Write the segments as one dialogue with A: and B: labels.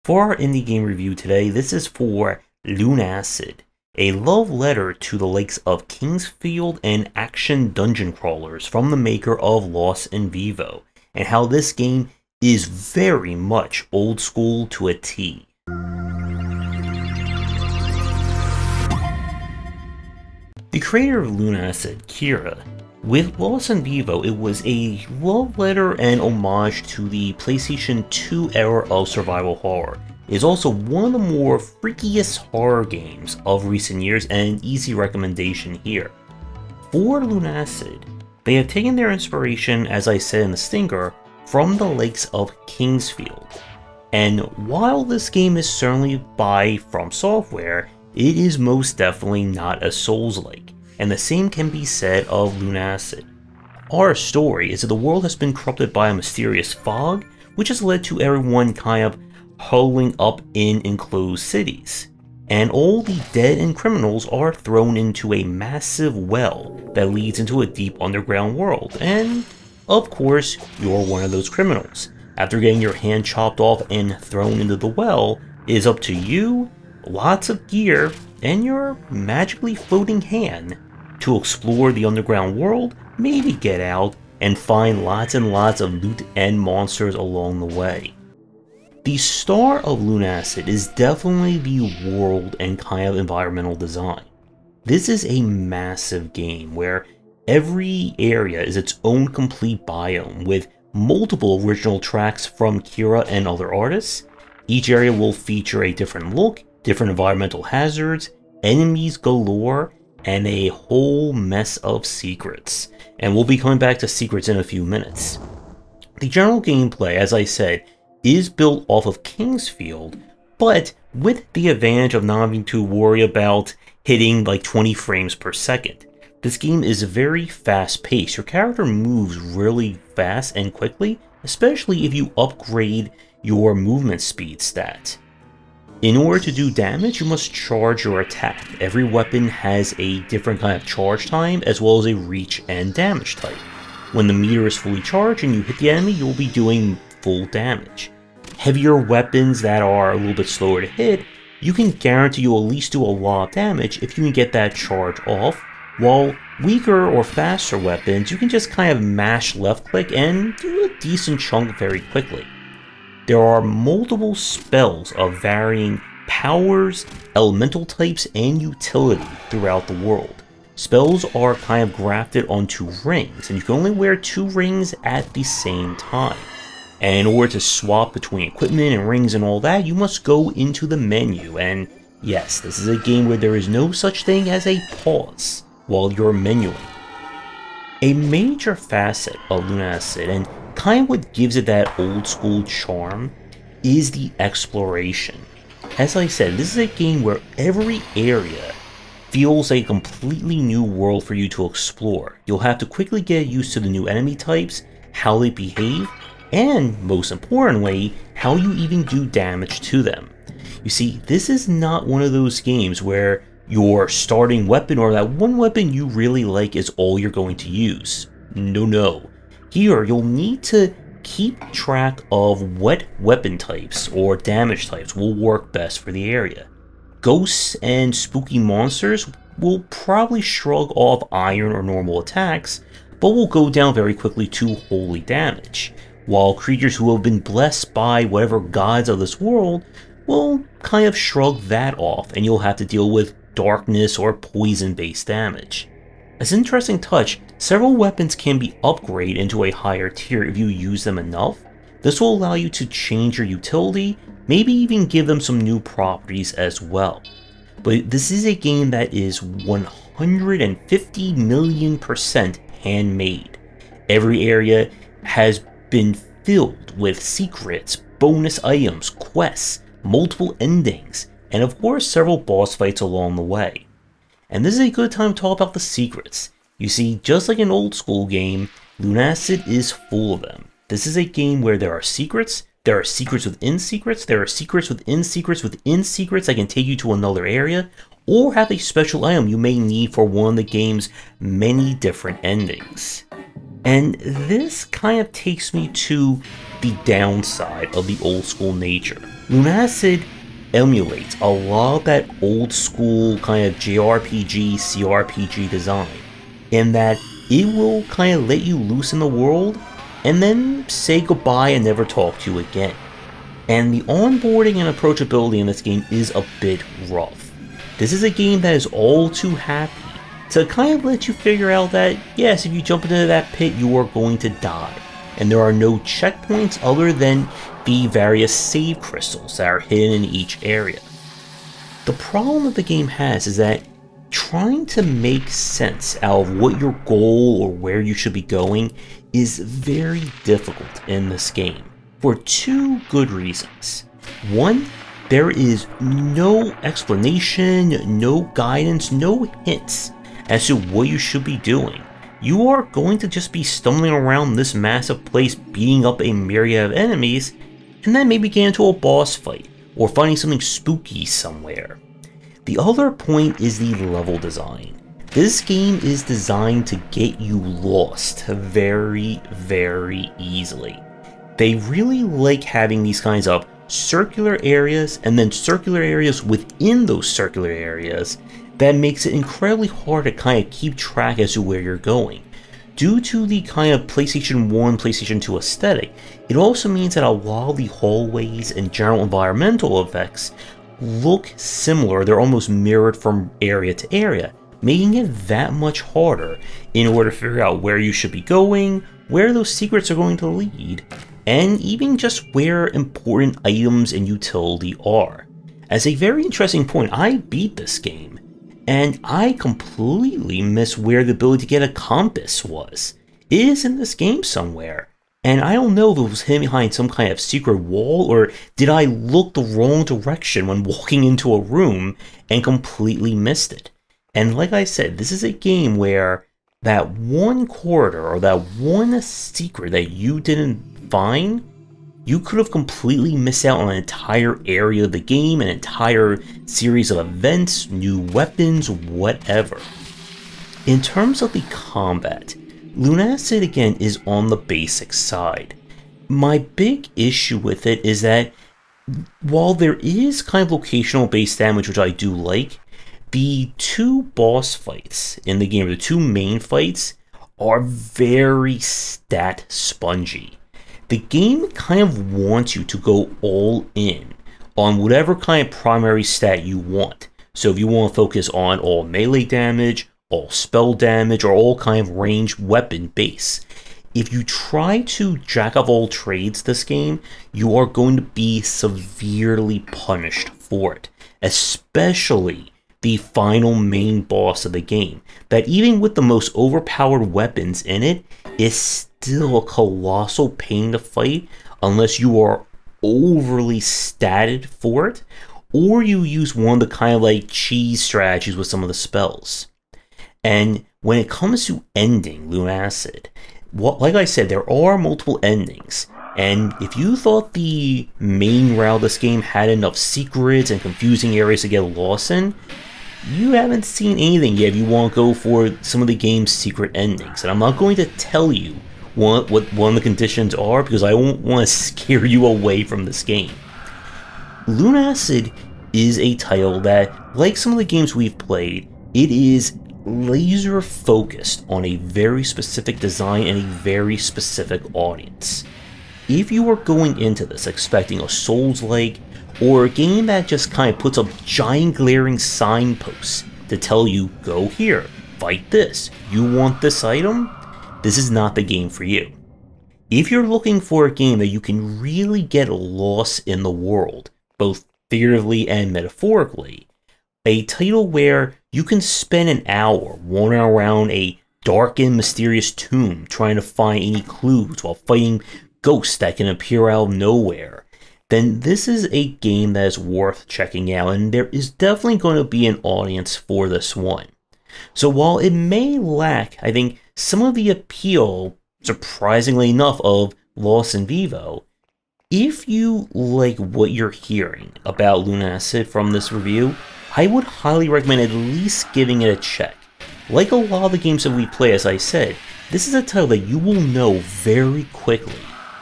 A: For our indie game review today, this is for Lunacid, a love letter to the likes of Kingsfield and action dungeon crawlers from the maker of Lost in Vivo, and how this game is very much old school to a T. The creator of Lunacid, Kira, with Lost in Vivo, it was a love letter and homage to the PlayStation 2 era of survival horror. It is also one of the more freakiest horror games of recent years and an easy recommendation here. For Lunacid, they have taken their inspiration, as I said in the stinger, from the likes of Kingsfield. And while this game is certainly by From Software, it is most definitely not a Souls-like. And the same can be said of Lunacid. Our story is that the world has been corrupted by a mysterious fog, which has led to everyone kind of huddling up in enclosed cities. And all the dead and criminals are thrown into a massive well that leads into a deep underground world. And, of course, you're one of those criminals. After getting your hand chopped off and thrown into the well, it is up to you, lots of gear, and your magically floating hand to explore the underground world, maybe get out, and find lots and lots of loot and monsters along the way. The star of Lunacid is definitely the world and kind of environmental design. This is a massive game where every area is its own complete biome with multiple original tracks from Kira and other artists. Each area will feature a different look, different environmental hazards, enemies galore, and a whole mess of secrets. And we'll be coming back to secrets in a few minutes. The general gameplay, as I said, is built off of Kingsfield, but with the advantage of not having to worry about hitting like 20 frames per second. This game is very fast paced. Your character moves really fast and quickly, especially if you upgrade your movement speed stat. In order to do damage, you must charge your attack. Every weapon has a different kind of charge time, as well as a reach and damage type. When the meter is fully charged and you hit the enemy, you'll be doing full damage. Heavier weapons that are a little bit slower to hit, you can guarantee you'll at least do a lot of damage if you can get that charge off, while weaker or faster weapons, you can just kind of mash left click and do a decent chunk very quickly. There are multiple spells of varying powers, elemental types, and utility throughout the world. Spells are kind of grafted onto rings, and you can only wear 2 rings at the same time. And in order to swap between equipment and rings and all that, you must go into the menu, and yes, this is a game where there is no such thing as a pause while you're menuing. A major facet of Lunacid, and kind of what gives it that old school charm, is the exploration. As I said, this is a game where every area feels like a completely new world for you to explore. You'll have to quickly get used to the new enemy types, how they behave, and most importantly, how you even do damage to them. You see, this is not one of those games where your starting weapon or that one weapon you really like is all you're going to use. No. Here, you'll need to keep track of what weapon types or damage types will work best for the area. Ghosts and spooky monsters will probably shrug off iron or normal attacks, but will go down very quickly to holy damage, while creatures who have been blessed by whatever gods of this world will kind of shrug that off, and you'll have to deal with darkness or poison-based damage. As an interesting touch, several weapons can be upgraded into a higher tier if you use them enough. This will allow you to change your utility, maybe even give them some new properties as well. But this is a game that is 150 million% handmade. Every area has been filled with secrets, bonus items, quests, multiple endings, and of course several boss fights along the way. And this is a good time to talk about the secrets. You see, just like an old school game, Lunacid is full of them. This is a game where there are secrets within secrets, there are secrets within secrets within secrets that can take you to another area, or have a special item you may need for one of the game's many different endings. And this kind of takes me to the downside of the old school nature. Lunacid emulates a lot of that old school kind of JRPG, CRPG design, in that it will kind of let you loose in the world and then say goodbye and never talk to you again. And the onboarding and approachability in this game is a bit rough. This is a game that is all too happy to kind of let you figure out that, yes, if you jump into that pit, you are going to die. And there are no checkpoints other than the various save crystals that are hidden in each area. The problem that the game has is that trying to make sense out of what your goal or where you should be going is very difficult in this game, for two good reasons. One, there is no explanation, no guidance, no hints as to what you should be doing. You are going to just be stumbling around this massive place, beating up a myriad of enemies, and then maybe get into a boss fight, or finding something spooky somewhere. The other point is the level design. This game is designed to get you lost very, very easily. They really like having these kinds of circular areas, and then circular areas within those circular areas that makes it incredibly hard to kind of keep track as to where you're going. Due to the kind of PlayStation 1, PlayStation 2 aesthetic, it also means that a lot of the hallways and general environmental effects look similar. They're almost mirrored from area to area, making it that much harder in order to figure out where you should be going, where those secrets are going to lead, and even just where important items and utility are. As a very interesting point, I beat this game, and I completely missed where the ability to get a compass was. It is in this game somewhere, and I don't know if it was hidden behind some kind of secret wall, or did I look the wrong direction when walking into a room and completely missed it. And like I said, this is a game where that one corridor or that one secret that you didn't find, you could have completely missed out on an entire area of the game, an entire series of events, new weapons, whatever. In terms of the combat, Lunacid again is on the basic side. My big issue with it is that while there is kind of locational based damage, which I do like, the two boss fights in the game, the two main fights, are very stat spongy. The game kind of wants you to go all in on whatever kind of primary stat you want. So if you want to focus on all melee damage, all spell damage, or all kind of ranged weapon base, if you try to jack of all trades this game, you are going to be severely punished for it. Especially the final main boss of the game, that even with the most overpowered weapons in it, is still a colossal pain to fight unless you are overly statted for it, or you use one of the kind of like cheese strategies with some of the spells. And when it comes to ending Lunacid, like I said, there are multiple endings, and if you thought the main route of this game had enough secrets and confusing areas to get lost in, you haven't seen anything yet if you want to go for some of the game's secret endings. And I'm not going to tell you what one of the conditions are, because I won't want to scare you away from this game. Lunacid is a title that, like some of the games we've played, it is laser focused on a very specific design and a very specific audience. If you are going into this expecting a Souls-like, or a game that just kind of puts up giant glaring signposts to tell you, go here, fight this, you want this item, this is not the game for you. If you're looking for a game that you can really get lost in the world, both figuratively and metaphorically, a title where you can spend an hour wandering around a dark and mysterious tomb trying to find any clues while fighting ghosts that can appear out of nowhere, then this is a game that is worth checking out, and there is definitely going to be an audience for this one. So while it may lack, I think, some of the appeal, surprisingly enough, of Lost in Vivo, if you like what you're hearing about Lunacid from this review, I would highly recommend at least giving it a check. Like a lot of the games that we play, as I said, this is a title that you will know very quickly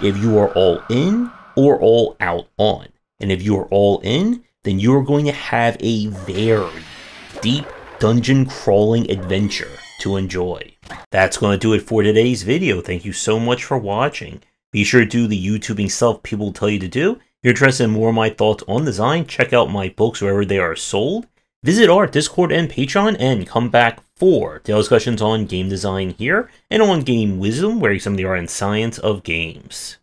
A: if you are all in or all out on. And if you are all in, then you are going to have a very deep dungeon crawling adventure to enjoy. That's going to do it for today's video. Thank you so much for watching. Be sure to do the YouTubing stuff people tell you to do. If you're interested in more of my thoughts on design, check out my books wherever they are sold. Visit our Discord and Patreon, and come back for daily discussions on game design here, and on game wisdom, where some of the art and science of games.